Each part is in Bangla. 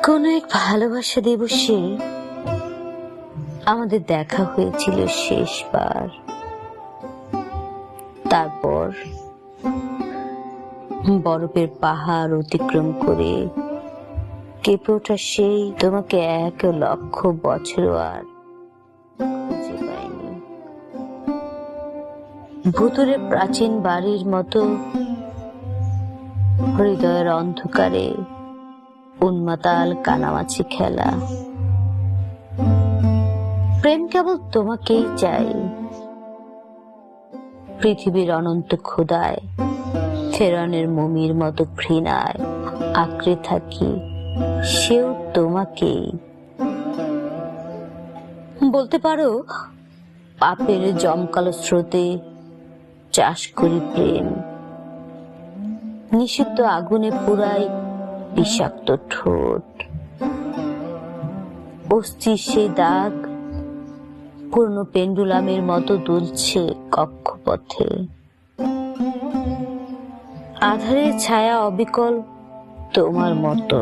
কোন এক ভালোবাসা দিবসে আমাদের দেখা হয়েছিল শেষবার। তারপর বরফের পাহাড় অতিক্রম করে কেঁপে ওঠা সেই তোমাকে 1,00,000 বছর আর খুঁজে পাইনি। ভুতুরে প্রাচীন বাড়ির মতো হৃদয়ের অন্ধকারে উন্মাতাল কানামাছি খেলা। প্রেম কেবল তোমাকেই চাই। পৃথিবীর অনন্ত ক্ষুধায় ফেরানের মমির মতো ঘৃণায় আঁকড়ে থাকি, সেও তোমাকেই। বলতে পারো পাপের জমকালো স্রোতে চাষ করি প্রেম, নিষিদ্ধ আগুনে পুরাই বিষাক্ত ঠোঁট। অস্থির সেই দাগ পুরনো পেন্ডুলামের মতো দুলছে কক্ষপথে। আধারের ছায়া অবিকল তোমার মতো,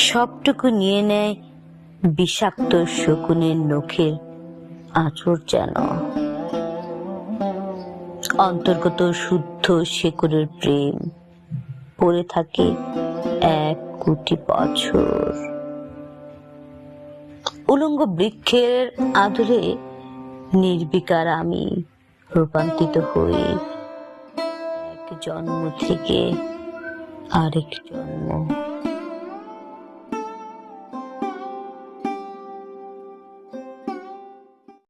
সবটুকু নিয়ে নেয় বিষাক্ত শকুনের নখের আঁচড় যেন। অন্তর্গত শুদ্ধ শেকড়ের প্রেম পড়ে থাকে 1,000,000 বছর। উলঙ্গ বৃক্ষের আদরে নির্বিকার আমি রূপান্তরিত হই এক জন্ম থেকে আরেক জন্ম।